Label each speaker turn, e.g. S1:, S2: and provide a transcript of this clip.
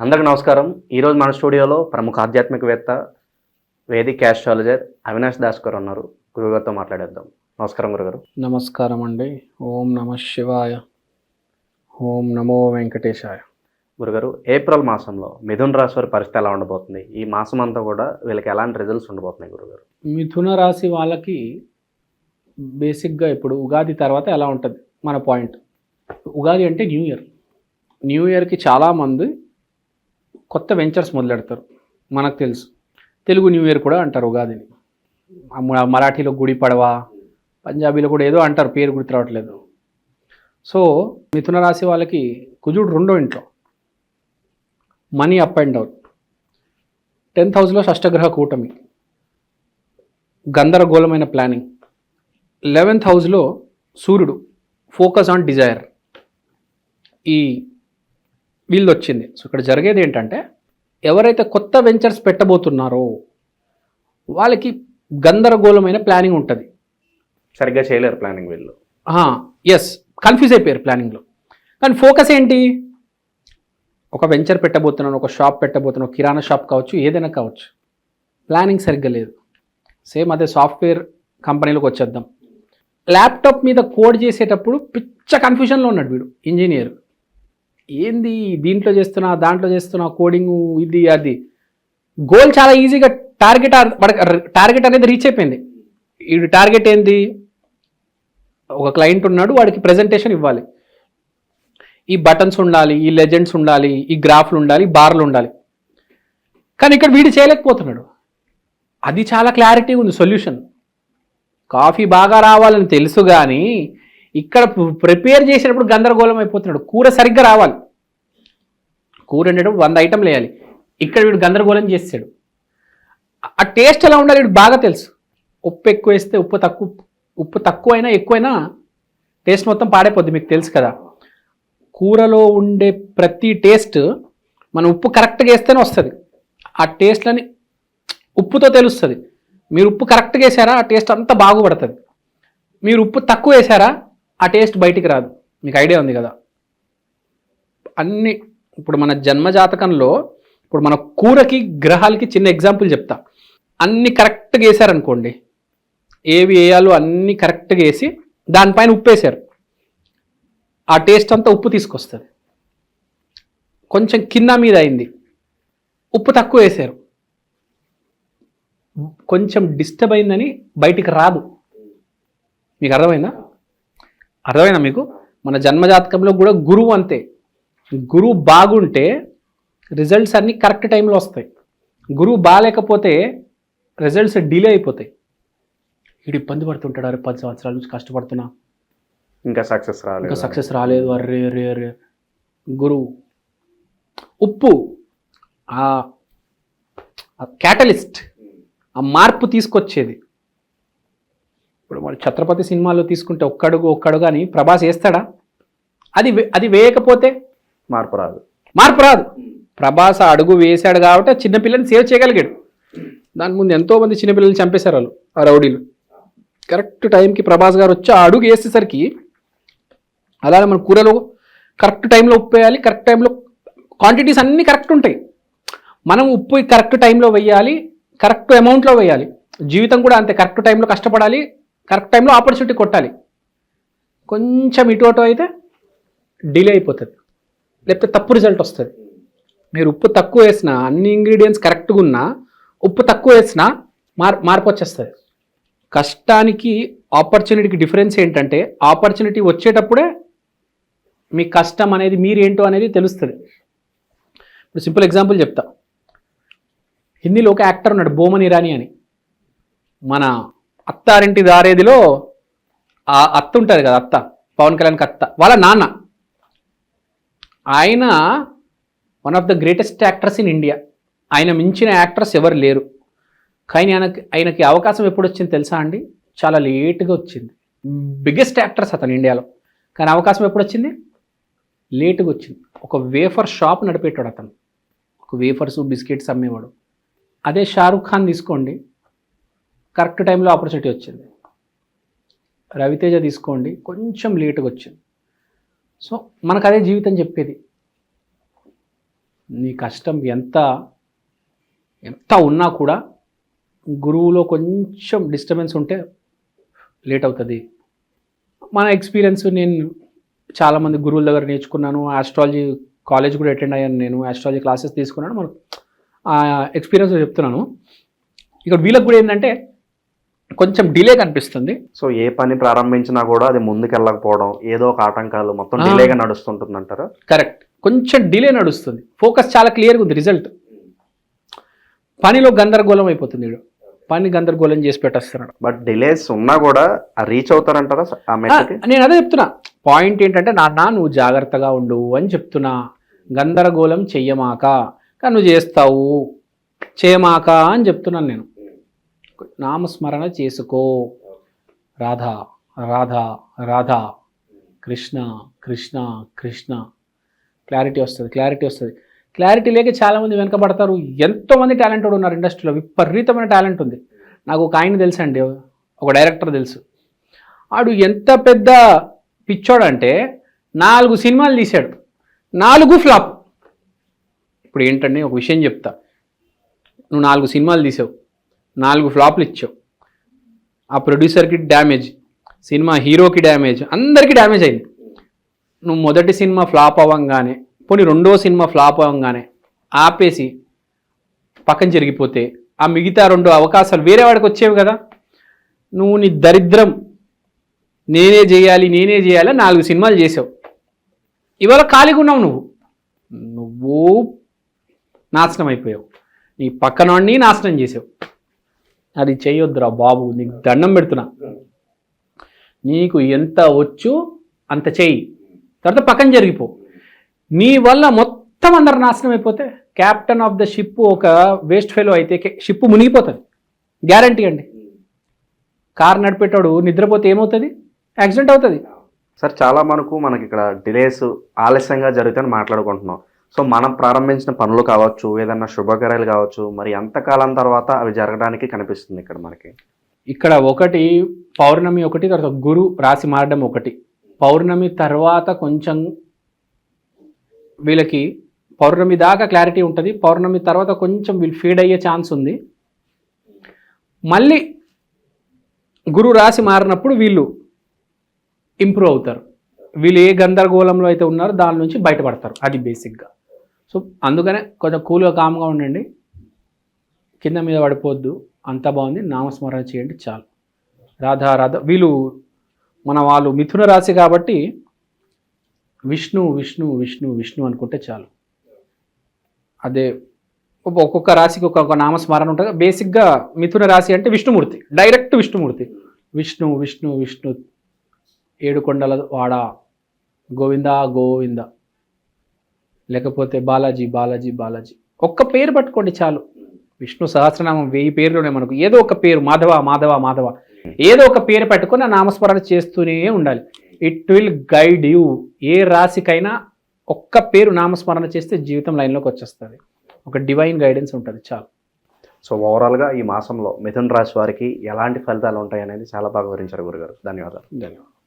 S1: అందరికీ నమస్కారం. ఈరోజు మన స్టూడియోలో ప్రముఖ ఆధ్యాత్మికవేత్త, వేదిక్ ఆస్ట్రాలజర్ అవినాష్ దాస్ గారు ఉన్నారు. గురుగారితో మాట్లాడేద్దాం. నమస్కారం గురుగారు.
S2: నమస్కారం అండి. ఓం నమ శివాయ. ఓం నమో వెంకటేశాయ.
S1: గురుగారు, ఏప్రిల్ మాసంలో మిథున రాశి వారి పరిస్థితి ఎలా ఉండబోతుంది? ఈ మాసం అంతా కూడా వీళ్ళకి ఎలాంటి రిజల్ట్స్ ఉండబోతున్నాయి గురుగారు?
S2: మిథున రాశి వాళ్ళకి బేసిక్గా ఇప్పుడు ఉగాది తర్వాత ఎలా ఉంటుంది మన పాయింట్. ఉగాది అంటే న్యూ ఇయర్. న్యూ ఇయర్కి చాలామంది కొత్త వెంచర్స్ మొదలెడతారు. మనకు తెలుసు, తెలుగు న్యూ ఇయర్ కూడా అంటారు ఉగాదిని. మరాఠీలో గుడి పడవ, పంజాబీలో కూడా ఏదో అంటారు, పేరు గుర్తు రావట్లేదు. సో మిథున రాశి వాళ్ళకి కుజుడు రెండో ఇంట్లో, money up and down. 10th హౌస్లో షష్టగ్రహ కూటమి, గందరగోళమైన ప్లానింగ్. 11th హౌస్లో సూర్యుడు, ఫోకస్ ఆన్ డిజైర్. ఈ వీళ్ళు వచ్చింది. సో ఇక్కడ జరిగేది ఏంటంటే, ఎవరైతే కొత్త వెంచర్స్ పెట్టబోతున్నారో వాళ్ళకి గందరగోళమైన ప్లానింగ్ ఉంటుంది.
S1: సరిగ్గా చేయలేరు ప్లానింగ్ వీళ్ళు.
S2: ఎస్, కన్ఫ్యూజ్ అయిపోయారు ప్లానింగ్లో. కానీ ఫోకస్ ఏంటి? ఒక వెంచర్ పెట్టబోతున్నాను, ఒక షాప్ పెట్టబోతున్నాను, కిరాణా షాప్ కావచ్చు, ఏదైనా కావచ్చు. ప్లానింగ్ సరిగ్గా లేదు. సేమ్ అదే సాఫ్ట్వేర్ కంపెనీలోకి వచ్చేద్దాం. ల్యాప్టాప్ మీద కోడ్ చేసేటప్పుడు పిచ్చ కన్ఫ్యూజన్లో ఉన్నాడు వీడు, ఇంజనీర్. ఏంది దీంట్లో చేస్తున్నా, దాంట్లో చేస్తున్నా, కోడింగ్ ఇది అది. గోల్ చాలా ఈజీగా టార్గెట్ అనేది రీచ్ అయిపోయింది. వీడు టార్గెట్ ఏంది? ఒక క్లయింట్ ఉన్నాడు, వాడికి ప్రెజెంటేషన్ ఇవ్వాలి. ఈ బటన్స్ ఉండాలి, ఈ లెజెండ్స్ ఉండాలి, ఈ గ్రాఫ్లు ఉండాలి, బార్లు ఉండాలి. కానీ ఇక్కడ వీడు చేయలేకపోతున్నాడు. అది చాలా క్లారిటీ ఉంది సొల్యూషన్. కాఫీ బాగా రావాలని తెలుసు, కానీ ఇక్కడ ప్రిపేర్ చేసేటప్పుడు గందరగోళం అయిపోతున్నాడు. కూర సరిగ్గా రావాలి, కూర వండేటప్పుడు 100 ఐటెంలు వేయాలి. ఇక్కడ వీడు గందరగోళం చేస్తాడు. ఆ టేస్ట్ ఎలా ఉండాలి వీడు బాగా తెలుసు. ఉప్పు ఎక్కువ వేస్తే ఉప్పు తక్కువ అయినా ఎక్కువైనా టేస్ట్ మొత్తం పాడైపోద్ది, మీకు తెలుసు కదా. కూరలో ఉండే ప్రతి టేస్ట్ మనం ఉప్పు కరెక్ట్గా వేస్తేనే వస్తుంది. ఆ టేస్ట్లని ఉప్పుతో తెలుస్తుంది. మీరు ఉప్పు కరెక్ట్గా వేసారా, ఆ టేస్ట్ అంతా బాగుపడుతుంది. మీరు ఉప్పు తక్కువ వేసారా, ఆ టేస్ట్ బయటికి రాదు. మీకు ఐడియా ఉంది కదా. అన్ని ఇప్పుడు మన జన్మజాతకంలో, ఇప్పుడు మన కూరకి గ్రహాలకి చిన్న ఎగ్జాంపుల్ చెప్తా. అన్ని కరెక్ట్గా వేసారనుకోండి, ఏవి వేయాలో అన్నీ కరెక్ట్గా వేసి దానిపైన ఉప్పు వేసారు, ఆ టేస్ట్ అంతా ఉప్పు తీసుకొస్తుంది. కొంచెం కింద మీద అయింది, ఉప్పు తక్కువ వేసారు, కొంచెం డిస్టర్బ్ అయిందని బయటికి రాదు. మీకు అర్థమైందా మీకు? మన జన్మజాతకంలో కూడా గురువు అంతే. గురువు బాగుంటే రిజల్ట్స్ అన్నీ కరెక్ట్ టైంలో వస్తాయి. గురువు బాగాలేకపోతే రిజల్ట్స్ డిలే అయిపోతాయి. వీడు ఇబ్బంది పడుతుంటాడు, అరే 10 సంవత్సరాల నుంచి కష్టపడుతున్నా,
S1: ఇంకా సక్సెస్
S2: రాలేదు, అర్రే అరే అరే. గురువు ఉప్పు, ఆ క్యాటలిస్ట్, ఆ మార్పు తీసుకొచ్చేది. ఇప్పుడు మరి ఛత్రపతి సినిమాలో తీసుకుంటే ఒక్కడుగు అని ప్రభాస్ వేస్తాడా? అది వేయకపోతే
S1: మార్పు రాదు.
S2: ప్రభాస్ అడుగు వేశాడు కాబట్టి ఆ చిన్నపిల్లని సేవ్ చేయగలిగాడు. దాని ముందు ఎంతోమంది చిన్నపిల్లల్ని చంపేశారు వాళ్ళు, ఆ రౌడీలు. కరెక్ట్ టైంకి ప్రభాస్ గారు వచ్చి ఆ అడుగు వేసేసరికి, అలానే మన కూరలో కరెక్ట్ టైంలో ఉప్పు వేయాలి, కరెక్ట్ టైంలో క్వాంటిటీస్ అన్నీ కరెక్ట్ ఉంటాయి. మనం ఉప్పు కరెక్ట్ టైంలో వేయాలి, కరెక్ట్ అమౌంట్లో వేయాలి. జీవితం కూడా అంతే, కరెక్ట్ టైంలో కష్టపడాలి, కరెక్ట్ టైంలో ఆపర్చునిటీ కొట్టాలి. కొంచెం ఇటు అటు అయితే డిలే అయిపోతుంది, లేకపోతే తప్పు రిజల్ట్ వస్తుంది. మీరు ఉప్పు తక్కువ వేసినా, అన్ని ఇంగ్రీడియంట్స్ కరెక్ట్గా ఉన్నా ఉప్పు తక్కువ వేసినా మార్పు వచ్చేస్తుంది. కష్టానికి ఆపర్చునిటీకి డిఫరెన్స్ ఏంటంటే, ఆపర్చునిటీ వచ్చేటప్పుడే మీ కష్టం అనేది మీరేంటో అనేది తెలుస్తుంది. ఇప్పుడు సింపుల్ ఎగ్జాంపుల్ చెప్తా. హిందీలో ఒక యాక్టర్ ఉన్నాడు, బోమన్ ఇరానీ అని. మన అత్తారింటి దారేదిలో ఆ అత్త ఉంటుంది కదా, అత్త, పవన్ కళ్యాణ్కి అత్త, వాళ్ళ నాన్న. ఆయన one of the greatest actors in India. ఆయన మించిన యాక్టర్స్ ఎవరు లేరు. కానీ ఆయనకి అవకాశం ఎప్పుడు వచ్చింది తెలుసా అండి? చాలా లేట్గా వచ్చింది. బిగ్గెస్ట్ యాక్టర్స్ అతను ఇండియాలో, కానీ అవకాశం ఎప్పుడు వచ్చింది? లేటుగా వచ్చింది. ఒక వేఫర్ షాప్ నడిపేటాడు అతను, ఒక వేఫర్స్ బిస్కెట్స్ అమ్మేవాడు. అదే షారుఖ్ ఖాన్ తీసుకోండి, కరెక్ట్ టైంలో ఆపర్చునిటీ వచ్చింది. రవితేజ తీసుకోండి, కొంచెం లేటుగా వచ్చింది. సో మనకు అదే జీవితం చెప్పేది. నీ కష్టం ఎంత ఎంత ఉన్నా కూడా గురువులో కొంచెం డిస్టర్బెన్స్ ఉంటే లేట్ అవుతుంది. మన ఎక్స్పీరియన్స్, నేను చాలామంది గురువుల దగ్గర నేర్చుకున్నాను, ఆస్ట్రాలజీ కాలేజ్ కూడా అటెండ్ అయ్యాను, నేను ఆస్ట్రాలజీ క్లాసెస్ తీసుకున్నాను, మనకు ఆ ఎక్స్పీరియన్స్ చెప్తున్నాను. ఇక్కడ వీళ్ళకి కూడా ఏంటంటే కొంచెం డిలే కనిపిస్తుంది.
S1: సో ఏ పని ప్రారంభించినా కూడా అది ముందుకెళ్ళకపోవడం, ఏదో ఒక ఆటంకాలు, మొత్తం డిలేగా నడుస్తుంటుంది అంటారా?
S2: కరెక్ట్, కొంచెం డిలే నడుస్తుంది. ఫోకస్ చాలా క్లియర్గా ఉంది, రిజల్ట్ పనిలో గందరగోళం అయిపోతుంది. వీడు పని గందరగోళం చేసి పెట్టేస్తున్నాడు.
S1: బట్ డిలేస్ ఉన్నా కూడా రీచ్ అవుతారంటారా ఆ మెట్లకి?
S2: నేను అదే చెప్తున్నా. పాయింట్ ఏంటంటే నాన్న నువ్వు జాగ్రత్తగా ఉండు అని చెప్తున్నా. గందరగోళం చెయ్యమాక, కానీ నువ్వు చేస్తావు, చేయమాక అని చెప్తున్నాను నేను. నామస్మరణ చేసుకో, రాధా రాధా రాధా, కృష్ణ కృష్ణ కృష్ణ. క్లారిటీ వస్తుంది. క్లారిటీ లేక చాలామంది వెనకబడతారు. ఎంతోమంది టాలెంటెడ్ ఉన్నారు ఇండస్ట్రీలో, విపరీతమైన టాలెంట్ ఉంది. నాకు ఒక ఆయన తెలుసు అండి, ఒక డైరెక్టర్ తెలుసు. ఆడు ఎంత పెద్ద పిచ్చోడంటే 4 సినిమాలు తీశాడు, 4 ఫ్లాప్. ఇప్పుడు ఏంటంటే ఒక విషయం చెప్తా, నువ్వు 4 సినిమాలు తీసావు, 4 ఫ్లాప్లు ఇచ్చావు. ఆ ప్రొడ్యూసర్కి డ్యామేజ్, సినిమా హీరోకి డ్యామేజ్, అందరికీ డ్యామేజ్ అయింది. నువ్వు మొదటి సినిమా ఫ్లాప్ అవ్వంగానే, పోనీ రెండో సినిమా ఫ్లాప్ అవ్వంగానే ఆపేసి పక్కన జరిగిపోతే ఆ మిగతా 2 అవకాశాలు వేరే వాడికి వచ్చేవి కదా. నువ్వు నీ దరిద్రం, నేనే చేయాలి 4 సినిమాలు చేసావు. ఇవాళ ఖాళీగా ఉన్నావు, నువ్వు నాశనం అయిపోయావు, నీ పక్కనోడిని నాశనం చేసావు. అది చేయొద్దురా బాబు, నీకు దండం పెడుతున్నా. నీకు ఎంత వచ్చు అంత చెయ్యి, తర్వాత పక్కన జరిగిపో. నీ వల్ల మొత్తం అందరు నాశనం అయిపోతే, క్యాప్టెన్ ఆఫ్ ద షిప్ ఒక వేస్ట్ ఫెలో అయితే షిప్ మునిగిపోతుంది, గ్యారంటీ అండి. కారు నడిపేటాడు నిద్రపోతే ఏమవుతుంది? యాక్సిడెంట్ అవుతుంది.
S1: సార్ చాలా మనకి ఇక్కడ డిలేస్ ఆలస్యంగా జరుగుతాయని మాట్లాడుకుంటున్నాం. సో మనం ప్రారంభించిన పనులు కావచ్చు, ఏదన్నా శుభకార్యాలు కావచ్చు, మరి ఎంతకాలం తర్వాత అవి జరగడానికి కనిపిస్తుంది ఇక్కడ మనకి?
S2: ఇక్కడ ఒకటి పౌర్ణమి, ఒకటి తర్వాత గురు రాశి మారడం ఒకటి. పౌర్ణమి తర్వాత కొంచెం వీళ్ళకి పౌర్ణమి దాకా క్లారిటీ ఉంటుంది. పౌర్ణమి తర్వాత కొంచెం వీళ్ళు ఫీడ్ అయ్యే ఛాన్స్ ఉంది. మళ్ళీ గురు రాశి మారినప్పుడు వీళ్ళు ఇంప్రూవ్ అవుతారు. వీళ్ళు ఏ గందరగోళంలో అయితే ఉన్నారో దాని నుంచి బయటపడతారు. అది బేసిక్గా. సో అందుకనే కొంచెం కూల్గా కామ్గా ఉండండి, కింద మీద పడిపోద్దు. అంతా బాగుంది, నామస్మరణ చేయండి చాలు. రాధా రాధా. వీళ్ళు వాళ్ళు మిథున రాశి కాబట్టి విష్ణు విష్ణు విష్ణు విష్ణు అనుకుంటే చాలు. అదే ఒక్కొక్క రాశికి ఒక్కొక్క నామస్మరణ ఉంటుంది. బేసిక్గా మిథున రాశి అంటే విష్ణుమూర్తి, డైరెక్ట్ విష్ణుమూర్తి. విష్ణు విష్ణు విష్ణు, 7 కొండల వాడ గోవింద గోవింద, లేకపోతే బాలాజీ బాలాజీ బాలాజీ. ఒక్క పేరు పట్టుకోండి చాలు. విష్ణు సహస్రనామం 1000 పేర్లునే మనకు. ఏదో ఒక పేరు, మాధవ మాధవ మాధవ, ఏదో ఒక పేరు పెట్టుకొని ఆ నామస్మరణ చేస్తూనే ఉండాలి. It will guide you. ఏ రాశికైనా ఒక్క పేరు నామస్మరణ చేస్తే జీవితం లైన్లోకి వచ్చేస్తుంది. ఒక డివైన్ గైడెన్స్ ఉంటుంది చాలు.
S1: సో ఓవరాల్గా ఈ మాసంలో మిథున రాశి వారికి ఎలాంటి ఫలితాలు ఉంటాయి అనేది చాలా బాగా వివరించారు గురుగారు. ధన్యవాదాలు.